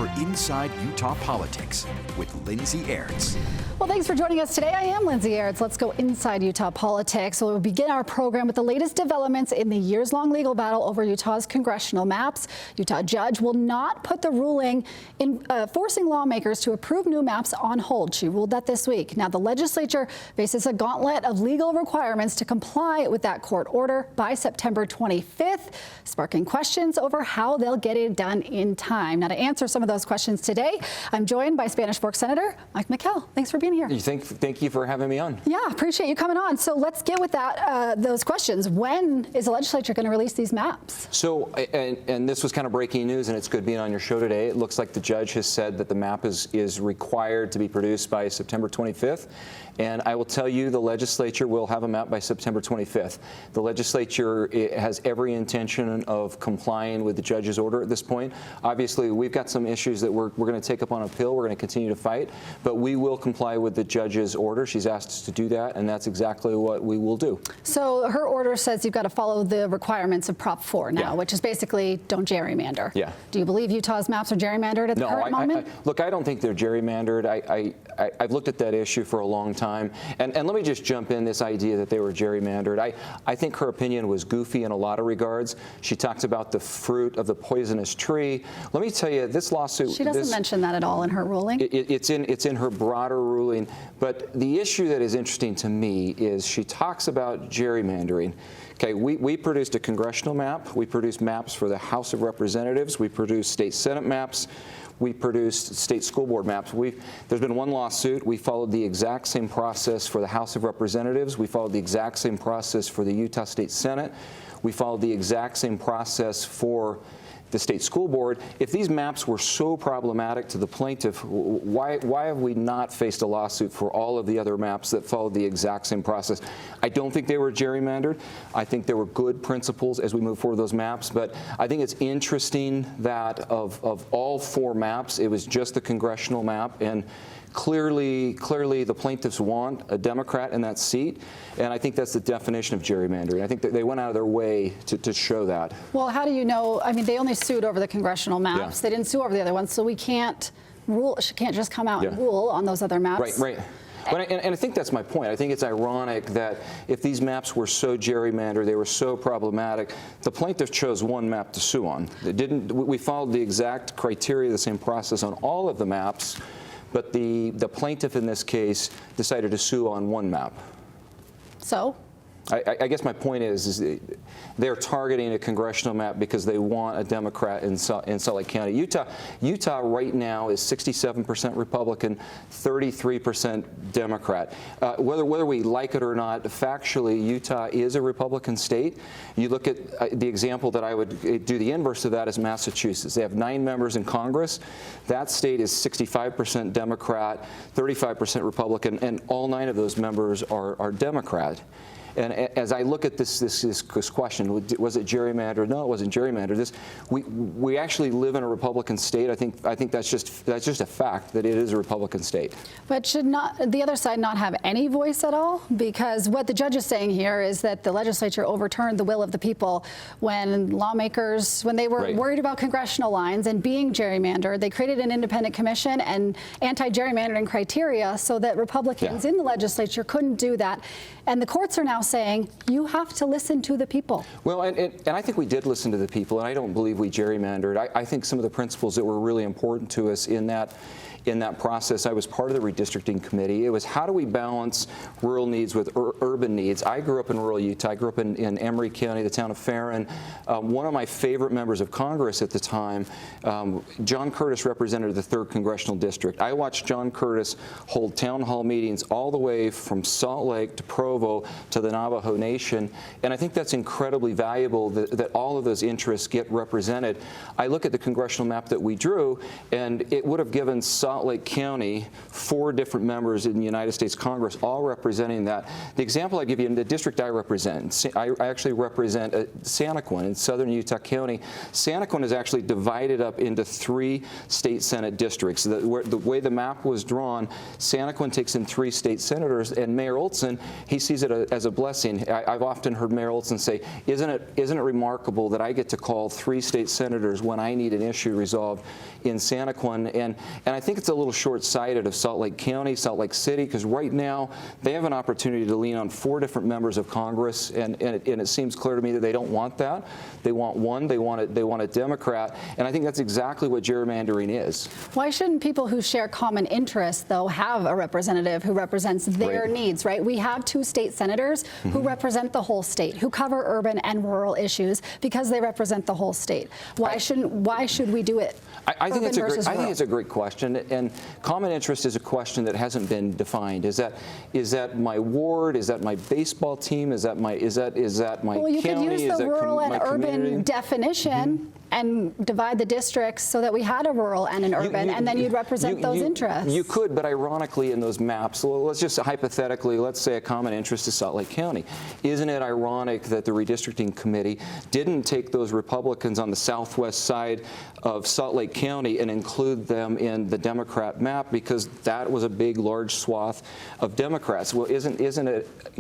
for Inside Utah Politics with Lindsay Aerts. Well, thanks for joining us today. I am Lindsay Aerts. Let's go inside Utah politics. We'll begin our program with the latest developments in the years-long legal battle over Utah's congressional maps. Utah judge will not put the ruling in forcing lawmakers to approve new maps on hold. She ruled that this week. Now, the legislature faces a gauntlet of legal requirements to comply with that court order by September 25th, sparking questions over how they'll get it done in time. Now, to answer some of those questions today, I'm joined by Spanish Fork Senator Mike McKell. Thanks for being here. Thank you for having me on. Yeah, appreciate you coming on. So let's get with that. Those questions. When is the legislature going to release these maps? So, and this was kind of breaking news, and it's good being on your show today. It looks like the judge has said that the map is required to be produced by September 25th. And I will tell you, the legislature will have a map by September 25th. The legislature has every intention of complying with the judge's order at this point. Obviously, we've got some issues that we're going to take up on appeal. We're going to continue to fight, but we will comply with the judge's order. She's asked us to do that, and that's exactly what we will do. So her order says you've got to follow the requirements of Prop 4 now, which is basically don't gerrymander. Yeah. Do you believe Utah's maps are gerrymandered at the current moment? Look, I don't think they're gerrymandered. I've looked at that issue for a long time. And let me just jump in this idea that they were gerrymandered. I think her opinion was goofy in a lot of regards. She talked about the fruit of the poisonous tree. Let me tell you, this lawsuit... She doesn't mention that at all in her ruling. It's in her broader ruling. But the issue that is interesting to me is she talks about gerrymandering. Okay, we produced a congressional map. We produced maps for the House of Representatives. We produced state Senate maps. We produced state school board maps. There's been one lawsuit. We followed the exact same process for the House of Representatives. We followed the exact same process for the Utah State Senate. We followed the exact same process for the state school board. If these maps were so problematic to the plaintiff, why have we not faced a lawsuit for all of the other maps that followed the exact same process? I don't think they were gerrymandered. I think there were good principles as we move forward those maps, but I think it's interesting that of all four maps, it was just the congressional map, and clearly the plaintiffs want a Democrat in that seat, and I think that's the definition of gerrymandering. I think that they went out of their way to show that. Well, how do you know? I mean, they only sued over the congressional maps. They didn't sue over the other ones, so we can't rule. She can't just come out and rule on those other maps. Right. And I think that's my point. I think it's ironic that if these maps were so gerrymandered, they were so problematic, the plaintiff chose one map to sue on. We followed the exact criteria, the same process on all of the maps, but the plaintiff in this case decided to sue on one map. So? I guess my point is they're targeting a congressional map because they want a Democrat in Salt Lake County. Utah right now is 67% Republican, 33% Democrat. Whether we like it or not, factually, Utah is a Republican state. You look at the example that I would do the inverse of that is Massachusetts. They have 9 members in Congress. That state is 65% Democrat, 35% Republican, and all 9 of those members are Democrat. And as I look at this question, was it gerrymandered? No, it wasn't gerrymandered. We actually live in a Republican state. I think that's just a fact that it is a Republican state. But should not the other side not have any voice at all? Because what the judge is saying here is that the legislature overturned the will of the people when lawmakers, when they were worried about congressional lines and being gerrymandered, they created an independent commission and anti-gerrymandering criteria so that Republicans in the legislature couldn't do that. And the courts are now saying you have to listen to the people. Well, and I think we did listen to the people, and I don't believe we gerrymandered. I think some of the principles that were really important to us in that process, I was part of the redistricting committee. It was how do we balance rural needs with urban needs. I grew up in rural Utah. I grew up in Emery County, the town of Farron. One of my favorite members of Congress at the time, John Curtis, represented the 3rd Congressional District. I watched John Curtis hold town hall meetings all the way from Salt Lake to Provo to the Navajo Nation, and I think that's incredibly valuable that all of those interests get represented. I look at the congressional map that we drew, and it would have given Salt Lake County 4 different members in the United States Congress, all representing that. The example I give you in the district I represent, I actually represent Santaquin in southern Utah County. Santaquin is actually divided up into 3 state Senate districts. The way the map was drawn, Santaquin takes in 3 state senators, and Mayor Olson, he sees it as a blessing. I've often heard Mayor Olson say, isn't it remarkable that I get to call 3 state senators when I need an issue resolved in Santaquin? And I think it's a little short-sighted of Salt Lake County, Salt Lake City, because right now they have an opportunity to lean on 4 different members of Congress, and it seems clear to me that they don't want that. They want one. They want a Democrat, and I think that's exactly what gerrymandering is. Why shouldn't people who share common interests, though, have a representative who represents their needs, right? We have 2 state senators who represent the whole state, who cover urban and rural issues because they represent the whole state. Why should we do it? I think it's a great question, and common interest is a question that hasn't been defined. Is that my ward? Is that my baseball team? Is that my well, you county? Could use the rural and urban definition and divide the districts so that we had a rural and an urban, and then you'd represent those interests. You could, but ironically in those maps, let's just hypothetically, let's say a common interest is Salt Lake County. Isn't it ironic that the Redistricting Committee didn't take those Republicans on the southwest side of Salt Lake County and include them in the Democrat map, because that was a big, large swath of Democrats? Well,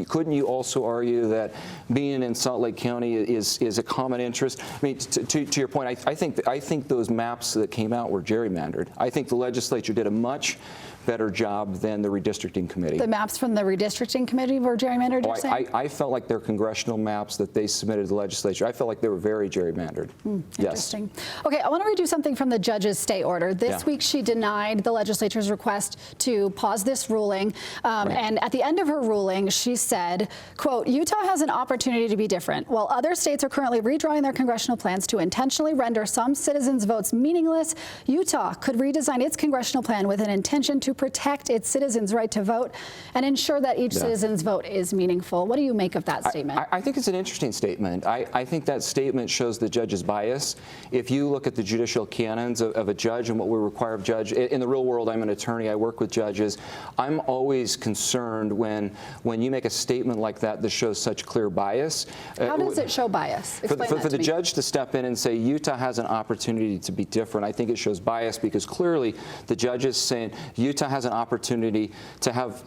couldn't you also argue that being in Salt Lake County is a common interest? I mean, to your point, I think those maps that came out were gerrymandered. I think the legislature did a much better job than the Redistricting Committee. The maps from the Redistricting Committee were gerrymandered, you're saying? I felt like their congressional maps that they submitted to the legislature, I felt like they were very gerrymandered. Interesting. Yes. Okay, I want to read you something from the judge's stay order. This week she denied the legislature's request to pause this ruling, and at the end of her ruling she said, quote, Utah has an opportunity to be different. While other states are currently redrawing their congressional plans to intentionally render some citizens' votes meaningless, Utah could redesign its congressional plan with an intention to protect its citizens' right to vote and ensure that each citizen's vote is meaningful. What do you make of that statement? I think it's an interesting statement. I think that statement shows the judge's bias. If you look at the judicial canons of a judge and what we require of a judge, in the real world, I'm an attorney, I work with judges. I'm always concerned when you make a statement like that shows such clear bias. How does it show bias? Explain that for the judge to step in and say Utah has an opportunity to be different, I think it shows bias, because clearly the judge is saying Utah has an opportunity to have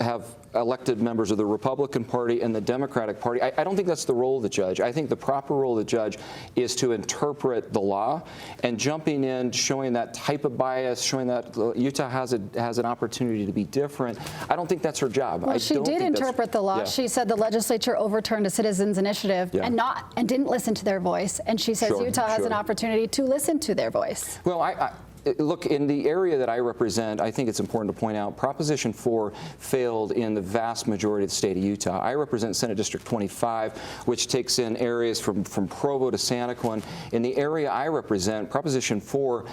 elected members of the Republican Party and the Democratic Party. I don't think that's the role of the judge. I think the proper role of the judge is to interpret the law, and jumping in, showing that type of bias, showing that Utah has an opportunity to be different. I don't think that's her job. Well, she did interpret the law. She said the legislature overturned a citizens' initiative and didn't listen to their voice, and she says Utah has an opportunity to listen to their voice. Well, look, in the area that I represent, I think it's important to point out Proposition 4 failed in the vast majority of the state of Utah. I represent Senate District 25, which takes in areas from Provo to Santaquin. In the area I represent, Proposition 4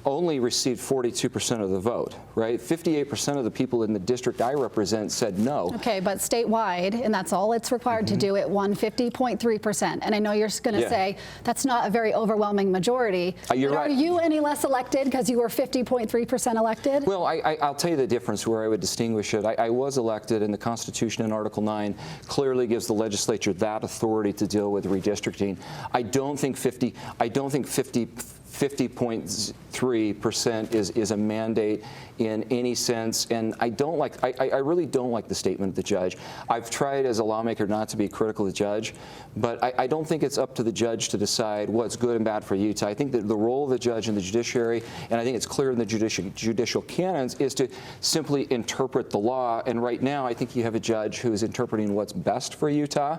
only received 42% of the vote, right? 58% of the people in the district I represent said no. Okay, but statewide, and that's all it's required to do, it won 50.3%. And I know you're going to say that's not a very overwhelming majority. You're right. Are you any less elected because you were 50.3% elected? Well, I'll tell you the difference where I would distinguish it. I was elected, and the Constitution in Article 9 clearly gives the legislature that authority to deal with redistricting. I don't think 50.3% is a mandate in any sense, and I really don't like the statement of the judge. I've tried as a lawmaker not to be critical of the judge, but I don't think it's up to the judge to decide what's good and bad for Utah. I think that the role of the judge in the judiciary, and I think it's clear in the judicial canons, is to simply interpret the law, and right now I think you have a judge who is interpreting what's best for Utah,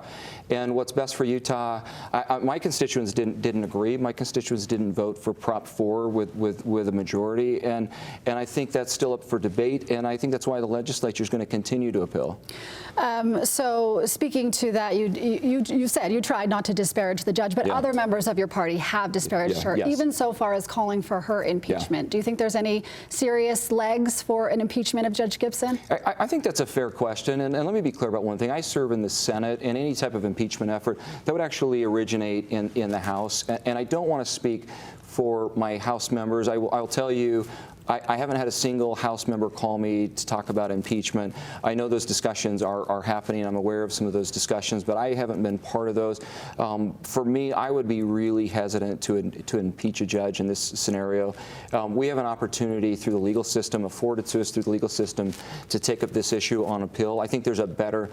and what's best for Utah, my constituents didn't agree. My constituents didn't vote for Prop 4 with a majority, and I think that's still up for debate, and I think that's why the legislature is going to continue to appeal. So speaking to that, you said you tried not to disparage the judge, but other members of your party have disparaged her, even so far as calling for her impeachment. Do you think there's any serious legs for an impeachment of Judge Gibson? I think that's a fair question, and let me be clear about one thing. I serve in the Senate, and any type of impeachment effort that would actually originate in the House, and I don't want to speak for my House members. I'll tell you, I haven't had a single House member call me to talk about impeachment. I know those discussions are happening. I'm aware of some of those discussions, but I haven't been part of those. For me, I would be really hesitant to impeach a judge in this scenario. We have an opportunity through the legal system, afforded to us through the legal system, to take up this issue on appeal. I think there's a better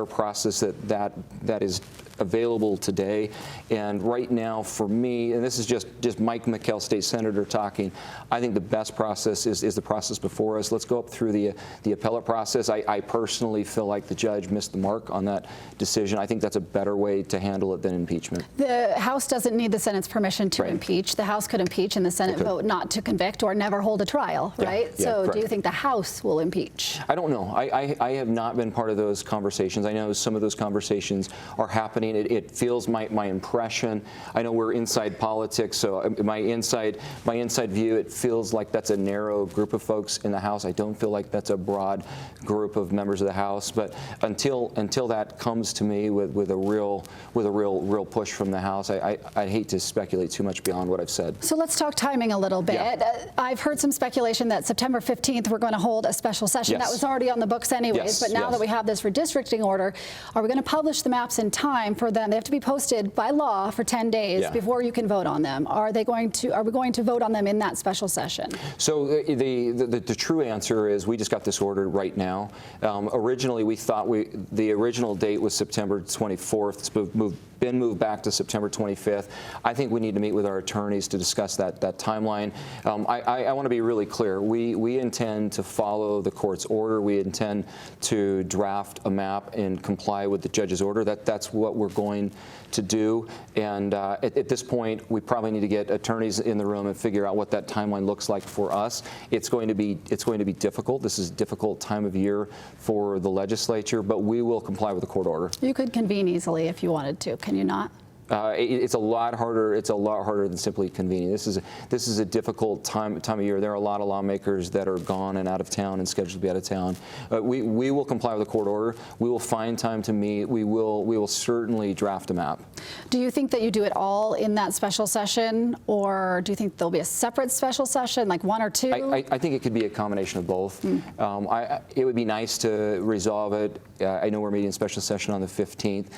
process that is available today. And right now, for me, and this is just Mike McKell, state senator, talking, I think the best process is the process before us. Let's go up through the appellate process. I personally feel like the judge missed the mark on that decision. I think that's a better way to handle it than impeachment. The House doesn't need the Senate's permission to impeach. The House could impeach and the Senate vote not to convict or never hold a trial, right? Yeah, so correct. do you think the House will impeach? I don't know. I have not been part of those conversations. I know some of those conversations are happening. It feels my impression. I know we're inside politics, so my inside view, it feels like that's a narrow group of folks in the House. I don't feel like that's a broad group of members of the House. But until that comes to me with a real push from the House, I'd hate to speculate too much beyond what I've said. So let's talk timing a little bit. Yeah. I've heard some speculation that September 15th we're going to hold a special session. Yes. That was already on the books anyways. Yes. But now that we have this redistricting order, are we going to publish the maps in time for them? They have to be posted by law for 10 days before you can vote on them. Are we going to vote on them in that special session? So the true answer is we just got this order right now. Originally, we thought the original date was September 24th. It's been moved back to September 25th. I think we need to meet with our attorneys to discuss that timeline. I want to be really clear. We intend to follow the court's order. We intend to draft a map and comply with the judge's order. That's what we're going to do. And at this point, we probably need to get attorneys in the room and figure out what that timeline looks like for us. It's going to be difficult. This is a difficult time of year for the legislature, but we will comply with the court order. You could convene easily if you wanted to. Can you not? It's a lot harder. It's a lot harder than simply convening. This is a difficult time of year. There are a lot of lawmakers that are gone and out of town and scheduled to be out of town. We will comply with the court order. We will find time to meet. We will certainly draft a map. Do you think that you do it all in that special session, or do you think there'll be a separate special session, like one or two? I think it could be a combination of both. It would be nice to resolve it. I know we're meeting a special session on the 15th.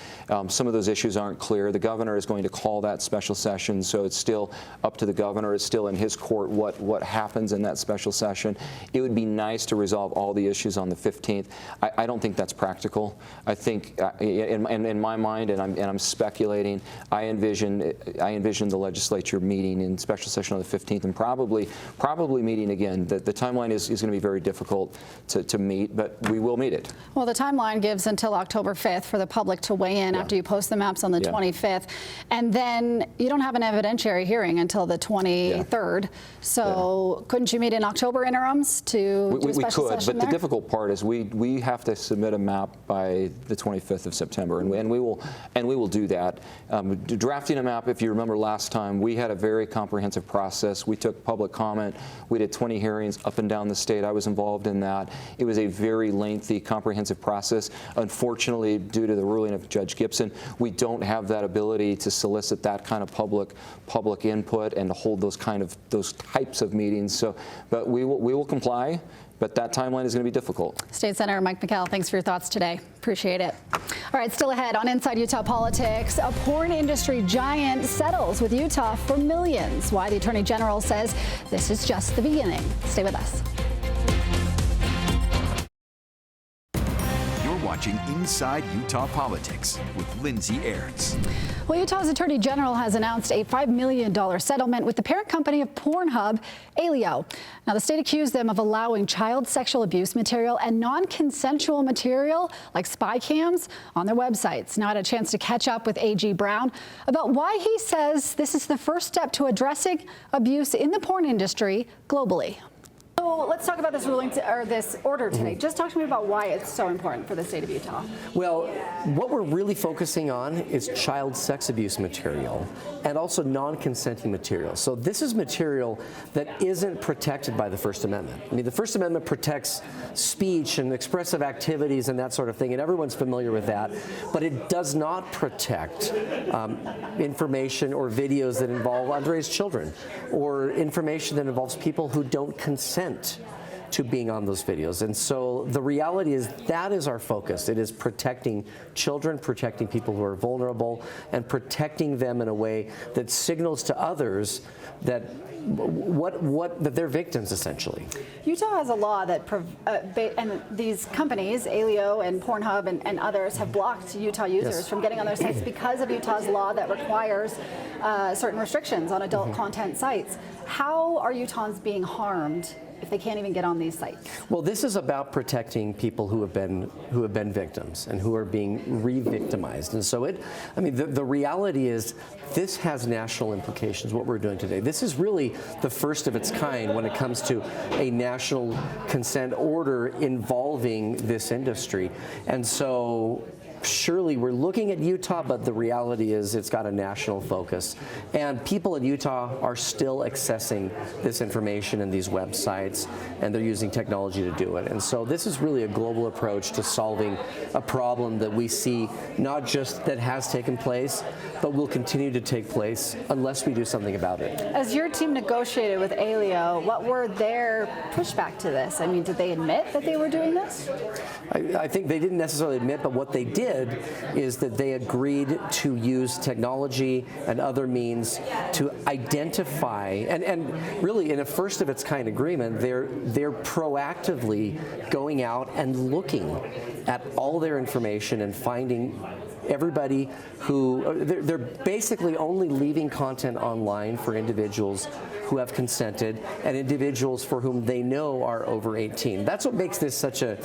Some of those issues aren't clear. The governor is going to call that special session, so it's still up to the governor. It's still in his court what happens in that special session. It would be nice to resolve all the issues on the 15th. I don't think that's practical. I think, in my mind, and I'm speculating, I envision the legislature meeting in special session on the 15th and probably meeting again. The timeline is going to be very difficult to meet, but we will meet it. Well, the timeline gives until October 5th for the public to weigh in after you post the maps on the 25th. And then you don't have an evidentiary hearing until the 23rd. So couldn't you meet in October interims to do a special session but there? the difficult part is we have to submit a map by the 25th of September, and we will do that. Drafting a map, if you remember last time, we had a very comprehensive process. We took public comment. We did 20 hearings up and down the state. I was involved in that. It was a very lengthy, comprehensive process. Unfortunately, due to the ruling of Judge Gibson, we don't have that ability to solicit that kind of public input and to hold those types of meetings. So, but we will comply. But that timeline is going to be difficult. State Senator Mike McKell, thanks for your thoughts today. Appreciate it. All right, still ahead on Inside Utah Politics, a porn industry giant settles with Utah for millions. Why the Attorney General says this is just the beginning. Stay with us. Watching Inside Utah Politics with Lindsay Aerts. Well, Utah's Attorney General has announced a $5 million settlement with the parent company of Pornhub, Alio. Now, the state accused them of allowing child sexual abuse material and non-consensual material like spy cams on their websites. Now, I had a chance to catch up with A.G. Brown about why he says this is the first step to addressing abuse in the porn industry globally. So let's talk about this ruling or this order today. Just talk to me about why it's so important for the state of Utah. Well, what we're really focusing on is child sex abuse material and also non-consenting material. So this is material that isn't protected by the First Amendment. I mean, the First Amendment protects speech and expressive activities and that sort of thing, and everyone's familiar with that, but it does not protect information or videos that involve underage children or information that involves people who don't consent to being on those videos. And so the reality is that is our focus. It is protecting children, protecting people who are vulnerable, and protecting them in a way that signals to others that that they're victims, essentially. Utah has a law that, and these companies, Alio and Pornhub and others, have blocked Utah users from getting on their sites because of Utah's law that requires certain restrictions on adult content sites. How are Utahns being harmed if they can't even get on these sites? Well, this is about protecting people who have been victims and who are being re-victimized. And so the reality is this has national implications, what we're doing today. This is really the first of its kind when it comes to a national consent order involving this industry. And so surely we're looking at Utah, but the reality is it's got a national focus. And people in Utah are still accessing this information in these websites, and they're using technology to do it. And so this is really a global approach to solving a problem that we see not just that has taken place, but will continue to take place unless we do something about it. As your team negotiated with Alio, what were their pushback to this? I mean, did they admit that they were doing this? I think they didn't necessarily admit, but what they did is that they agreed to use technology and other means to identify, and really in a first of its kind agreement, they're proactively going out and looking at all their information and finding everybody who, they're basically only leaving content online for individuals who have consented and individuals for whom they know are over 18. That's what makes this such a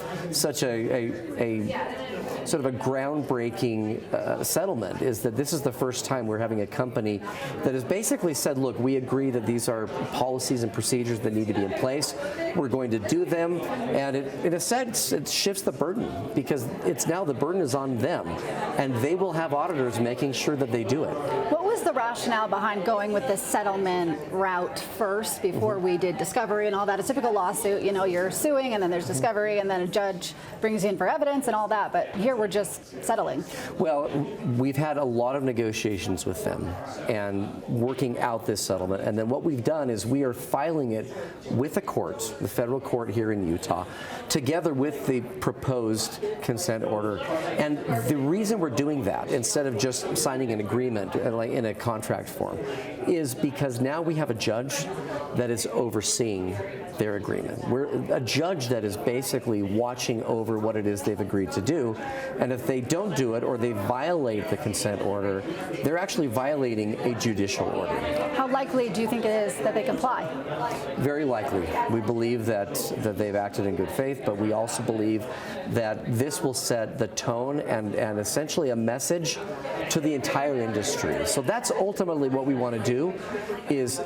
sort of a groundbreaking settlement, is that this is the first time we're having a company that has basically said, look, we agree that these are policies and procedures that need to be in place. We're going to do them, and in a sense, it shifts the burden, because it's now the burden is on them, and they will have auditors making sure that they do it. What was the rationale behind going with the settlement route first before we did discovery and all that? A typical lawsuit, you know, you're suing and then there's discovery and then a judge brings you in for evidence and all that, but here we're just settling. Well, we've had a lot of negotiations with them and working out this settlement, and then what we've done is we are filing it with a court, the federal court here in Utah, together with the proposed consent order. And the reason we're doing that, instead of just signing an agreement like in a contract form, is because now we have a judge that is overseeing their agreement. We're a judge that is basically watching over what it is they've agreed to do, and if they don't do it or they violate the consent order, they're actually violating a judicial order. How likely do you think it is that they comply? Very likely. We believe that they've acted in good faith, but we also believe that this will set the tone and essentially a message to the entire industry. So that's ultimately what we want to do, is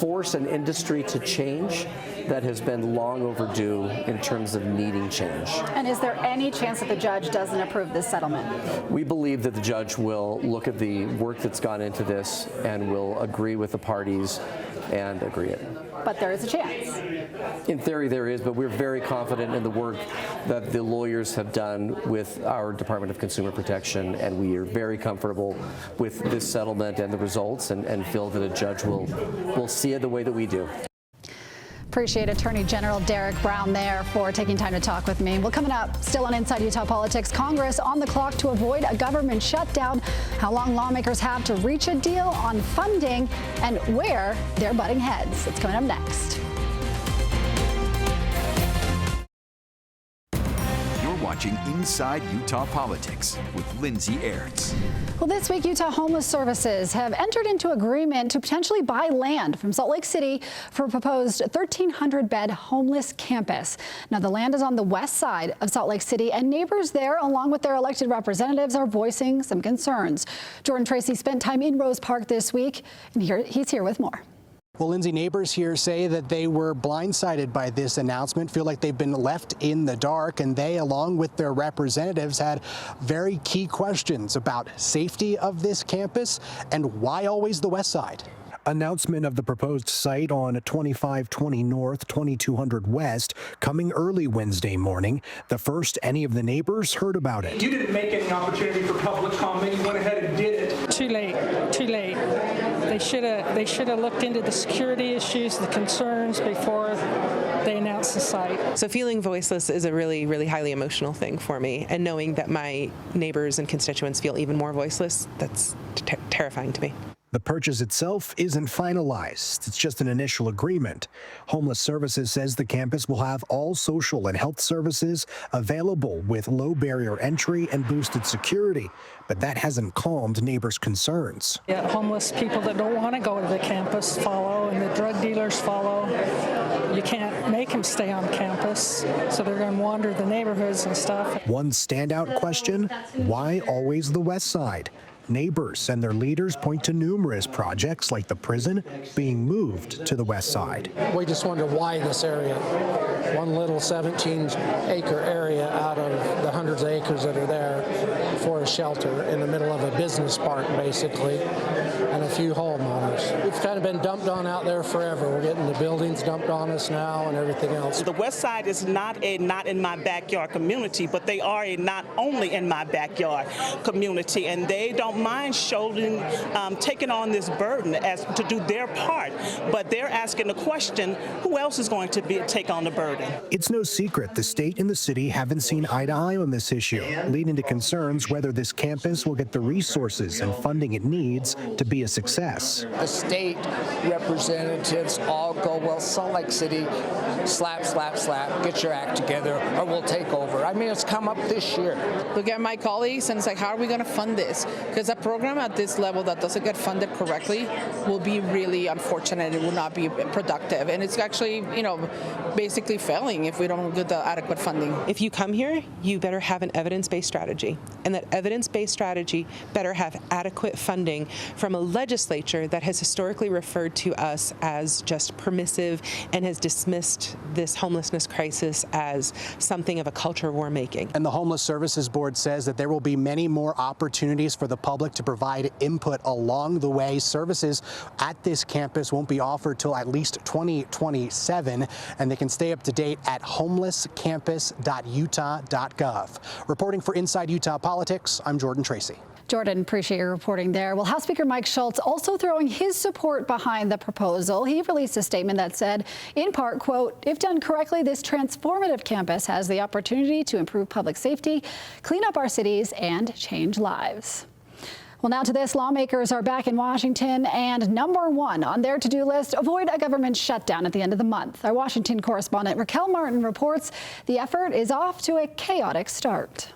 force an industry to change that has been long overdue in terms of needing change. And is there any chance that the judge doesn't approve this settlement? We believe that the judge will look at the work that's gone into this and will agree with the parties and agree it. But there is a chance. In theory there is, but we're very confident in the work that the lawyers have done with our Department of Consumer Protection, and we are very comfortable with this settlement and the results, and feel that a judge will see it the way that we do. Appreciate Attorney General Derek Brown there for taking time to talk with me. Well, coming up, still on Inside Utah Politics, Congress on the clock to avoid a government shutdown, how long lawmakers have to reach a deal on funding, and where they're butting heads. It's coming up next. Watching Inside Utah Politics with Lindsay Aerts. Well, this week, Utah Homeless Services have entered into agreement to potentially buy land from Salt Lake City for a proposed 1,300-bed homeless campus. Now, the land is on the west side of Salt Lake City, and neighbors there, along with their elected representatives, are voicing some concerns. Jordan Tracy spent time in Rose Park this week, and he's here with more. Well, Lindsay, neighbors here say that they were blindsided by this announcement, feel like they've been left in the dark, and they, along with their representatives, had very key questions about safety of this campus and why always the west side. Announcement of the proposed site on 2520 North, 2200 West coming early Wednesday morning. The first any of the neighbors heard about it. You didn't make any opportunity for public comment. You went ahead and did it. Too late. They should have looked into the security issues, the concerns before they announced the site. So feeling voiceless is a really, really highly emotional thing for me, and knowing that my neighbors and constituents feel even more voiceless, that's terrifying to me. The purchase itself isn't finalized. It's just an initial agreement. Homeless Services says the campus will have all social and health services available with low barrier entry and boosted security, but that hasn't calmed neighbors' concerns. Yeah, homeless people that don't want to go to the campus follow, and the drug dealers follow. You can't make them stay on campus, so they're going to wander the neighborhoods and stuff. One standout question, why always the west side? Neighbors and their leaders point to numerous projects like the prison being moved to the west side. We just wanted to widen this area. One little 17-acre area out of the hundreds of acres that are there for a shelter in the middle of a business park, basically, and a few homeowners. We've kind of been dumped on out there forever. We're getting the buildings dumped on us now and everything else. The west side is not a not in my backyard community, but they are a not only in my backyard community, and they don't mind shouldering, taking on this burden as to do their part, but they're asking the question, who else is going to take on the burden? It's no secret the state and the city haven't seen eye to eye on this issue, leading to concerns whether this campus will get the resources and funding it needs to be a success. The state representatives all go, well, Salt Lake City, slap, get your act together, or we'll take over. I mean, it's come up this year. Look at my colleagues and it's like, how are we going to fund this? Because a program at this level that doesn't get funded correctly will be really unfortunate. It will not be productive. And it's actually, basically failing if we don't get the adequate funding. If you come here, you better have an evidence-based strategy. And that evidence-based strategy better have adequate funding from a legislature that has historically referred to us as just permissive and has dismissed this homelessness crisis as something of a culture war making. And the Homeless Services Board says that there will be many more opportunities for the public to provide input along the way. Services at this campus won't be offered till at least 2027, and they can stay up to date at homelesscampus.utah.gov. Reporting for Inside Utah Politics, I'm Jordan Tracy. Jordan, appreciate your reporting there. Well, House Speaker Mike Schultz also throwing his support behind the proposal. He released a statement that said, in part, quote, if done correctly, this transformative campus has the opportunity to improve public safety, clean up our cities, and change lives. Well, now to this. Lawmakers are back in Washington, and number one on their to-do list, avoid a government shutdown at the end of the month. Our Washington correspondent Raquel Martin reports the effort is off to a chaotic start.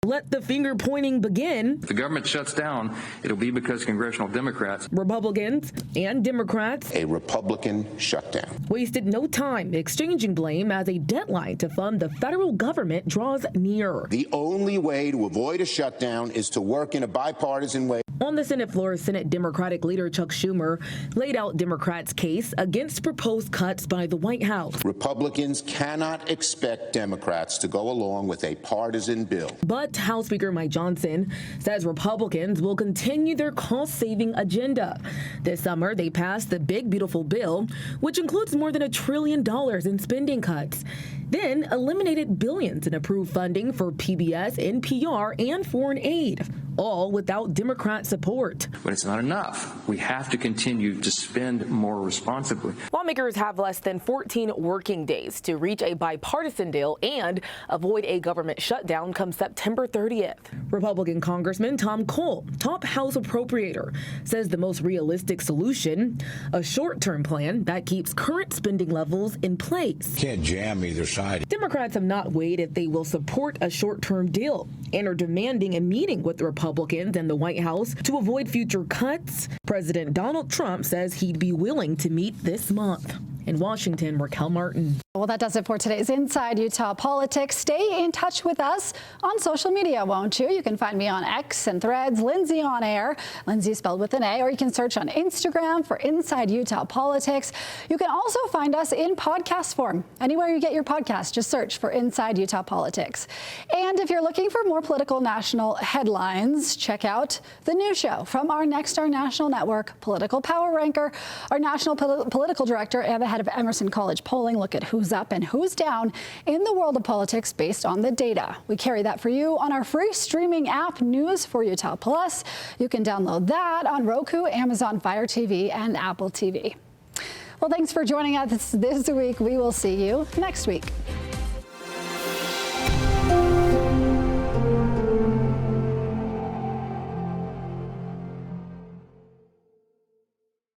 Let the finger pointing begin. If the government shuts down, it'll be because congressional Democrats, Republicans and Democrats, a Republican shutdown, wasted no time exchanging blame as a deadline to fund the federal government draws near. The only way to avoid a shutdown is to work in a bipartisan way. On the Senate floor, Senate Democratic leader Chuck Schumer laid out Democrats' case against proposed cuts by the White House. Republicans cannot expect Democrats to go along with a partisan bill. But House Speaker Mike Johnson says Republicans will continue their cost-saving agenda. This summer, they passed the Big Beautiful Bill, which includes more than $1 trillion in spending cuts. Then eliminated billions in approved funding for PBS, NPR, and foreign aid, all without Democrat support. But it's not enough. We have to continue to spend more responsibly. Lawmakers have less than 14 working days to reach a bipartisan deal and avoid a government shutdown come September 30th. Republican Congressman Tom Cole, top House appropriator, says the most realistic solution, a short-term plan that keeps current spending levels in place. Can't jam either side. Democrats have not weighed if they will support a short-term deal and are demanding a meeting with the Republicans and the White House to avoid future cuts. President Donald Trump says he'd be willing to meet this month. In Washington, McKell Martin. Well, that does it for today's Inside Utah Politics. Stay in touch with us on social media, won't you? You can find me on X and Threads, Lindsay on Air, Lindsay spelled with an A, or you can search on Instagram for Inside Utah Politics. You can also find us in podcast form. Anywhere you get your podcast, just search for Inside Utah Politics. And if you're looking for more political national headlines, check out the new show from our Nexstar National Network Political Power Ranker. Our national political director and the head of Emerson College Polling look at who's up and who's down in the world of politics based on the data. We carry that for you on our free streaming app, News for Utah Plus. You can download that on Roku, Amazon Fire TV, and Apple TV. Well, thanks for joining us this week. We will see you next week.